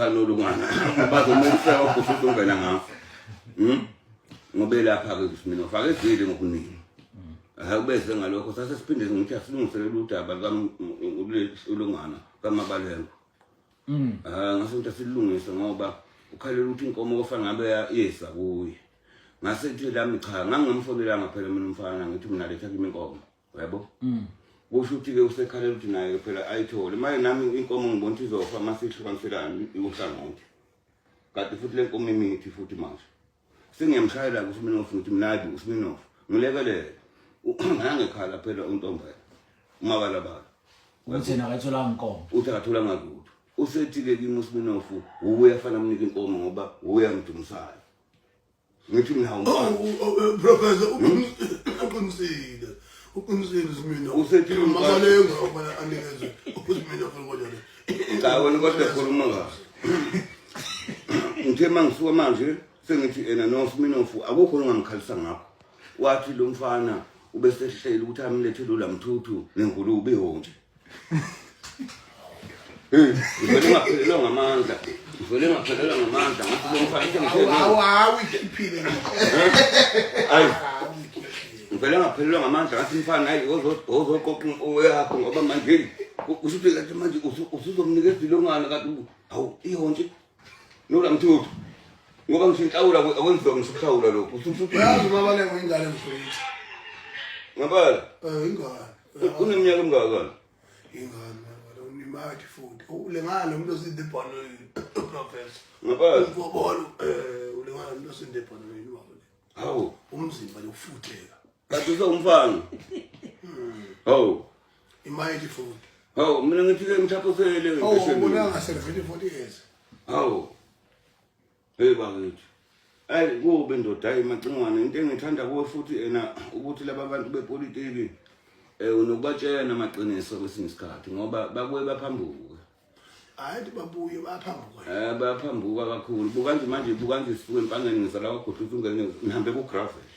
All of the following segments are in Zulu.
usanolungana bazomusa ukuthi ungena ngapha ngobe lapha ke mina ufake izile ngokuningi akubese ngalokho sase siphinde ngithi asilungiselele udaba ulungana kamabalengo ngase ukuthi asilungise ngoba ukhalela ukuthi inkomo kofana ngabe yesa kuye ngase ithi lami cha ngangimfonela ngaphela mina umfana ngithi mina letha kimi inkomo yabo kusho ukuthi ke usekhalela ukuthi naye phela ayithole manje nami inkomo ngibona ukuthi izofa masihlukanselana ihlangothi kanti futhi le nkomo imithi futhi manje sengiyamshayela kuSminoff ukuthi mnadi uSminoff ngilekelele ngangekhala phela untombela umabalabala uthi nakathola inkomo uthi akathola ngakutho usethi ke kimi uSminoff uyafana umnika inkomo ngoba uyamdumisayo ngithi mina professor uqinisile uSminoff usethi umabalengo ubona anikeze uSminoff ngoba cha wena kodwa khuluma ngaso ngithe mangisuka manje sengithi ena noSminoff akukho ongamkhalisa ngakho wathi lo mfana ubesehlela ukuthi amlethele ulamthuthu nengulube ihonje ngivele ngaphelelwa ngamandla ngathi lo mfana ngitheni awu iphile ayi ngivele ngaphelelwa ngamandla ngathi mfana hayi ozoqoqa oyakho ngoba manje usuthi kathi manje usuzomnikeza ilongana kanti awu ihonje nolamthuthu ngoba ngisintawula akwenziwa ngisuhlawula lokho usuthi yazi umabalengo ingane mfowethu ngabala ingane uneminyaka emingaka ingane unimathi futhi ulengana umuntu osindebhano professor ngabala ngobolo ulengana umuntu osindebhano wabo hawo umzimba lofutheka kanti usomfana hawo imathi futhi hawo mina ngithi ke ngithaphosele ubona ngase 40 years hawo hey bakithi ayi kube ndoda ayimacingwane into engithanda kuwe futhi ena ukuthi laba bantu bepolitiki unokubatshela amaqiniso kwesinye isikhathi ngoba bakuye baphambuka hayi babuye baphambuka baphambuka kakhulu bukanzi sisuke empangeni ngisala kwaGudluthi ungene ngihambe kuGravel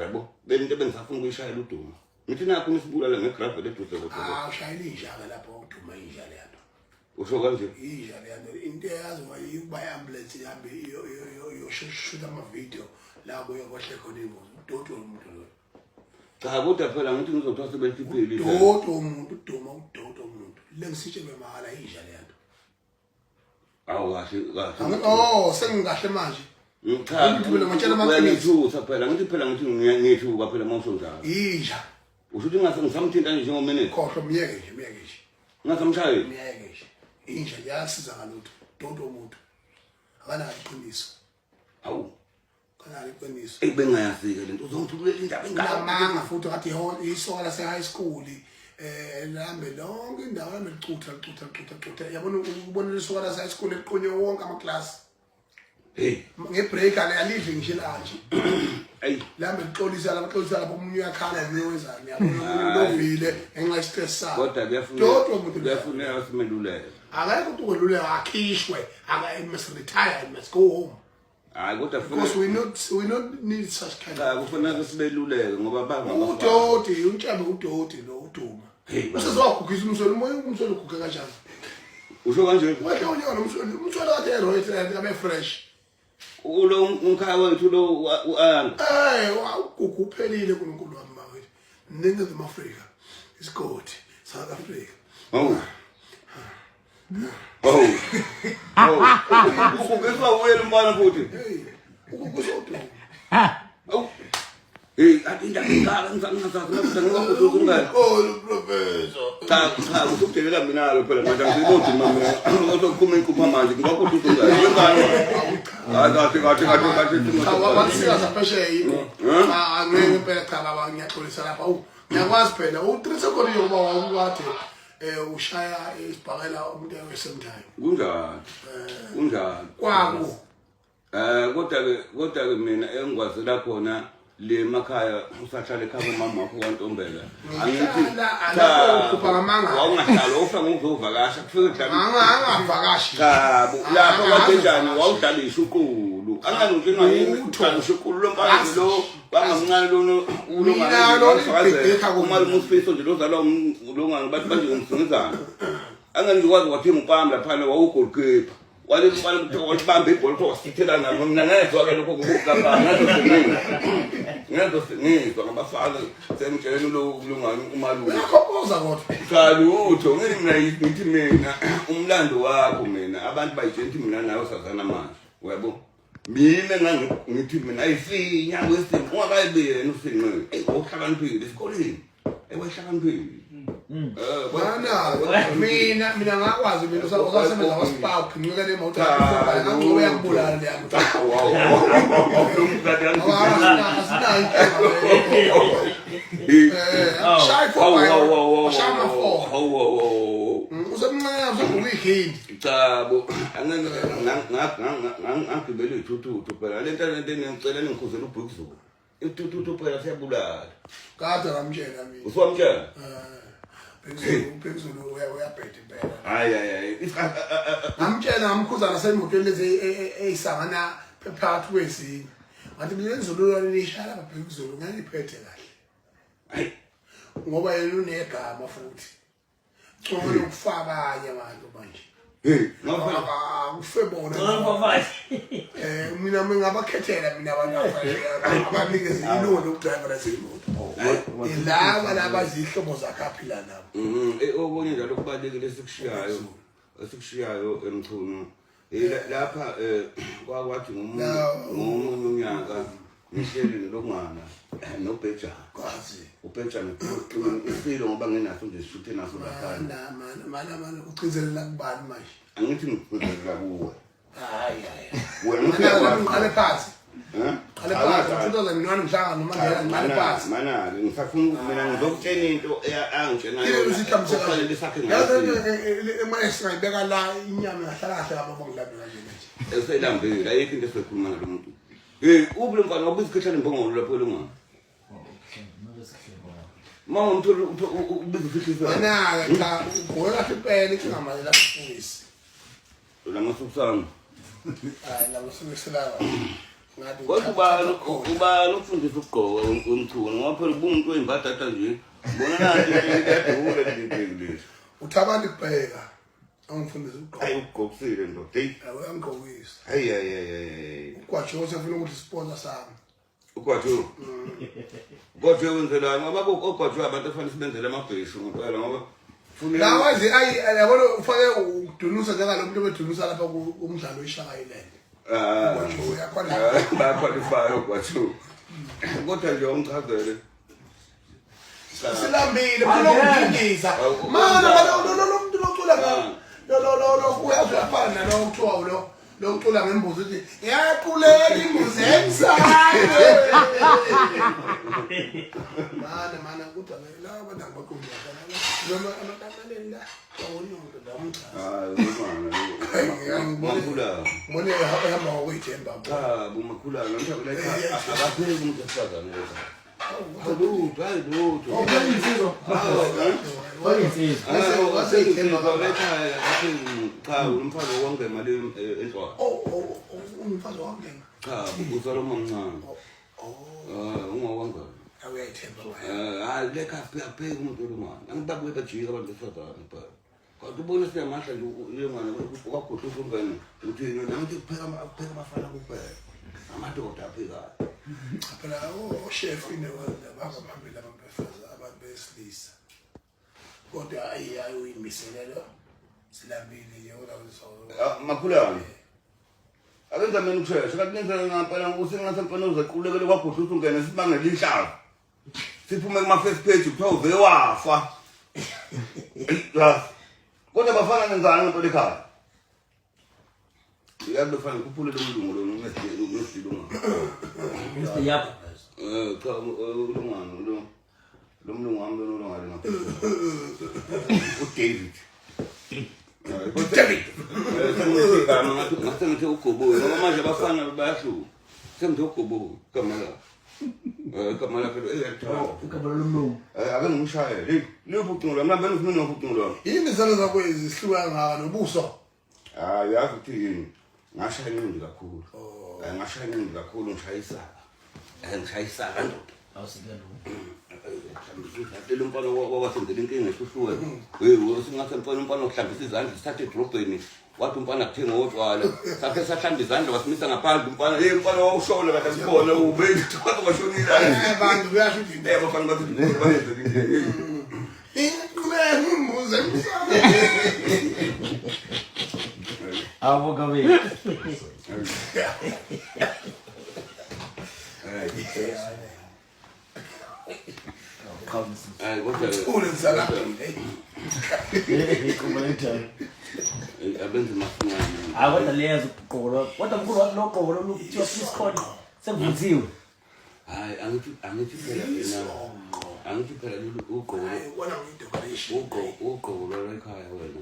yabo bento bengisafuna ukuyishayela uDuma ngithi nakho nisibulala ngeGravel eduze kodwa ushayela injaka lapho uDuma injala yakho usho kanje injala yakho into yazi wayiba ambulance ihambe yoshushuta ama video la kuye kwahle khona ingozi uDodo umuntu lo cha kodwa phela ngithi ngizothatha sebeliphelile uDodo umuntu umuntu lengisitshebe mahala injala yakho awu kahle sengingahle manje cha ngithusa phela ngithi ngiyethuka phela mawusonjalo inja ushuthi ngisamthinta nje njengomene khohlwa miyeke nje ngasamshayeli miyeke nje inja yasiza ngalutho Dodo umuntu akana iqiniso awu kana iqiniso bengayazike lento uzongithulela indaba engamanga futhi ngathi isoka lase high school lambe lonke indawo lami licutha yabona ukubonela isoka lase high school liqonye wonke ama class ngebreak aliyalive ngisho lanje ayi lambe lixolisa lapho umuntu uyakhala uyenzani yabona lovile enxa stress sakho kodwa kuyafuneka simeluleke akayikho ukuthi ukweluleka akhishwe must retire must go home hayi kodwa because we not need such kind cha kufanele sibeluleke ngoba banga uDodi uNtshabe uDodi lo uDuma usezogugisa umsolo uguga kanjani usho kanje wahle unyona umsolo kade right abe fresh ulo unkhaya wethu lo uanga ukuphelile kuNkulunkulu wami mawethu Ningizimu Afrika is God South Africa ukugezwa wena mbana futhi ukukusodo athi indaba ngizakuzungani professor cha ukudelela mina ke phela manje ngizibodi mama ozokuphuma inkupha manje ngakudluza ngani kathi awasika zaphesheya yini angeke phela cha baba ngiyaxolisa lapha ngiyakwazi phela u3 seconds yoba wakwathi ushaya isibhakela umuntu owesemndayo kunjani kwako kodwa ke mina engwazela khona le makhaya usahlala ekhaya umama wakho kwaNtombela angithi la ukhupha ngamanga awungahlala ufanga ukuzovakasha kufike angavakashi lapho kanjani wawudlalisha uqulu angaluthi ngayini udlalisha uqulu lompangelo lo bangamncane lono uma umusifo nje lozalwa ulongana bathi manje ngimsingizana angani ngikwazi wathi ngipamla phana wawugolkeeper wale bambe ibhola kuthiwa wasithela nabo mina ngezwa-ke lokho ngokugabha ngezwa ngabafana semtsheleni ulungani umalume uyakhophoza kodwa salutho ngini mina ngithi mina umlando wakho mina abantu bayitshela mina nawe sazana manje uyabo mina ngithi mina ayisinya wesini ungakayibi yena usinqe uhlakaniphile esikoleni ewahlakaniphile mina ngakwazi mina usasebenza kwaSpark ngincike le moto ngangcobe yakubulala le yakho Chabo ngagibele ithuthu phela lento ngicela ningikhuzela ubhukuzo ithuthu phela siyabulala kade ngamtshela mina uswamtshela phezulu uyabhethe impela hayi ngamtshela ngamkhuzana semotweni lezi eyisangana phakathi kwezinye ngathi mina lezulu lishala phezulu ngangiphethe kahle hayi ngoba yena unegama futhi ngcono ukufaka abanye abantu manje ngifebona mina ngingabakhethela mina abantu abanikeza ilona ukudriver lesimoto ilaba labazihlobo zakhaphila nabo okunye njalo kubalekile esikushiyayo emchunu lapha kwakwathi ngomunye unyaka ngihleli nelongwana nobheja kwazi ubheja isilo ngoba nginaso nje sishuthe naso lakhana mana ucizelela kubani manje angithi ngikucezelela kuwe hayi wena ngiqale phansi qale phansi 2001 mhlanga noma ngiyela ngiqale phansi mana ngisafuna mina ngizokutshela into angitshena kufanele lisakhe ngayo emanje singayibeka la inyama yahlala kahle ababongilabi kanje manje eselambile ayikho into esikhuluma ngalo muntu ube mfana wabuza ikhehlane mbongolo lapho lengwana mama umtholo ubiza ifihlisa mana cha ugoya kahle impela icingamali la sifundisi lamasubsana hayi la masubiselawa ngathi kodwa uba lokufundisa ukugqoka umthuni ngoba phela umuntu oyimbatata nje bona nathi ngiyadula lezi uthabani kubheka angifundisa ukugqoka hayi ugqokisile ndoda hey angigqokisa hayi kwathi usefuna ukuthi sponsor sami ukwathi kodwa wenzelani ngoba ukwathi abantu afanele sibenzele amabheshu ngempela ngoba la wazi yabona ufake udunusa njengalo muntu obedunusa lapha kumdlalo weshaka island bayaqualify ukwathi kodwa nje umchazele silambile manje mana lo muntu locula lo uyafana lo kuthiwa lo ucula ngembuzi uthi yaquleka imbuzi emsane mana kodwa la abantu abaquleka noma amakamaleni la awonyondo la Makula. Mone ehamba ngokwithemba Bumakula ngomthako la akapheli umuntu esifazane lesa. Lutho. Cha umfalo wonke imali enhloko. Umfalo wonke. Cha uzalo omncane. Ungawonga. Awuyayithemba. Leka phela umuntu lomama. Angibabuye bajika abantu besifazane phela. Kodwa ubona siyamahla nje uyemana wakhohlwa umbani uthi yena ngithi kupheka abafana kuphela. Amadoda aphekayo. Phela chef inewanda baphambili abantu besilisa. Kodwa ayimiselelo silambile nje kodwa Makhulana. Akenza mina ukushesha kanti nenzela ngempela usengasemfana uzequlekele kwagudla ungene sibangele inhlalo. Siphume kuma first page kuthiwa uve wafa. Kodwa bafana nenzana ngempela ekhaya. Yabefana kuphule lo mlungu lo ngesidilunga. Mr. Yap. Cha ulungano lo mlungu wami lo ngale ngapha. uDavid. David. Ngathi ugobo ngoba manje abafana bayahluka. Sengithi ugobo kamala. Kamala phela eyathawa. Ukabalo lomlungu. Ake ngimshayele. Hey, lebucungulo mina bengifuna nobucungulo. Yini izalo zakho ezihluka ngaka nobuso? Yazi ukuthi ngashaya iningi kakhulu. Ngashaya iningi kakhulu ngishayisa. Ngishayisa kandoda. Awusikelo. Ngicela umfana wakwasenzela inkinga ehluhlwe. Hey, usingathi umfana ohlambisa izandla sithathe edrobheni wathi umfana kuthenga utshwala sakhe sahlamba izandla wasimisa ngaphandle umfana umfana wawushona kade sibona ubethi washonile abantu uyasho into bafana bathi bayenze Muze Avo kabe. ule msala abenze masinyane Kodwa leyazi uqobo. Kodwa mkhulu wathi lo qobo lokuthiwa Siskhona sekuvuthiwe. hayi angithi phela mina angithi phela uqobo wona ngidecoration uqobo lwekhaya wena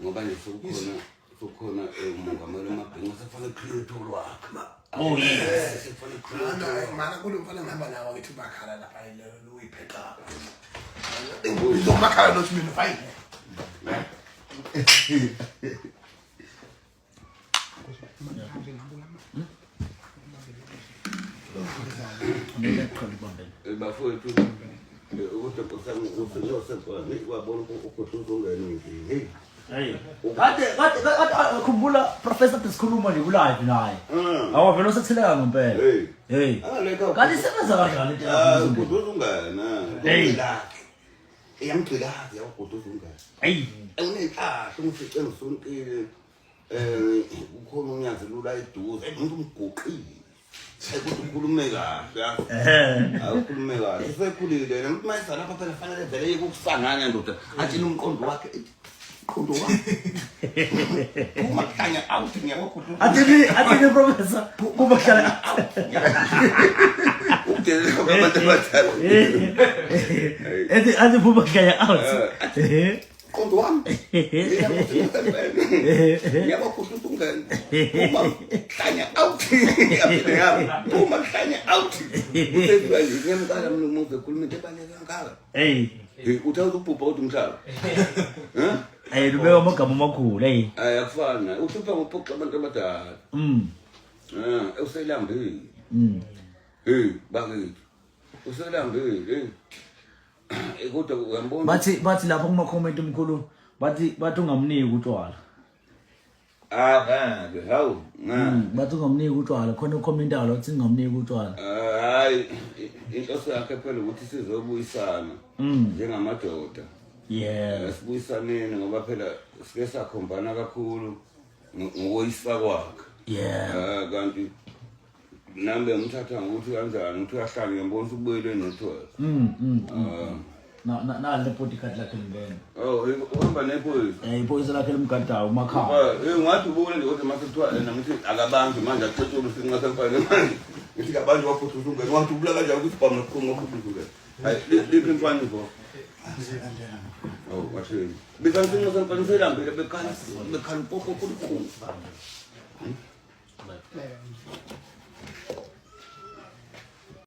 ngoba nje sokukhona umongameli wamabhengu sefana creator wakhe Oh yes. sefana creator mana kulo mfana ngihamba nawo ngithi bakhala lapha lo uyipheqa uzomakhala nothi mina fine bafowethu ukuthi kusanga usesekwani wabona ukuthi uzongena hey Hey. Kade khumbula Professor Disikhuluma nje kulive naye. Awavela usethileka ngempela. Hey. Kanti isebenza kanjani into ukuthi uzongena Hey. eyamgcikazi yakuthi uzongena Hey. unenhlahla umfice ngisonkile ukhona unyazi lula eduze umuntu umgoqile ukuthi ukhulume kahle awukhulume kahle sekhulile nokuthi mayisa lapha phela fanele vele ukusangana ndoda athi nomqondo wakhe umqondo wakhe uma khanya out ngiyakho Athi Professor kuba hlala. ukudela abantu abadala Athi kuba hlala out. umqondo wami ngiyakho ungena uma khanya out uma khanya out usezibani ngiyamqala mina umuntu ekhuluma into ebaleka ngaka Hey. uthawuza ubhubha uthi umhlaba Lubeka amagama amakhulu hey. Akufana uhlupha ngophoqa abantu abadala uselambile bakithi uselambile kodwa uyambona Bathi lapha kuma comment omkhulu bathi ungamniki utshwala. hawu Bathi ungamniki utshwala khona ucommentala uthi ungamniki utshwala. hayi inhloso yakhe phela ukuthi sizobuyisana njengamadoda sibuyisaneni ngoba phela sike sakhombana kakhulu ngoyisa kwakhe kanti nambe ngithatha ngokuthi kanjani uthi uyahlala ngiyambona ubuyele nothwala Na le podcast lakhe ngene. uhamba nephoyisa Iphoyisa lakhe limgadayo umakhaya. ngathi ubone nje ukuthi mase kuthiwa namithi akabantu manje akucetshula usinqase mfana manje ngithi kabantu waphutha uzungene wathi ubula kanjani ukuthi bhamu nokuqhunga ukuzungene hayi liphi imfana vo wathini bekansinqa semfana selambile bekhala popo kulikhulu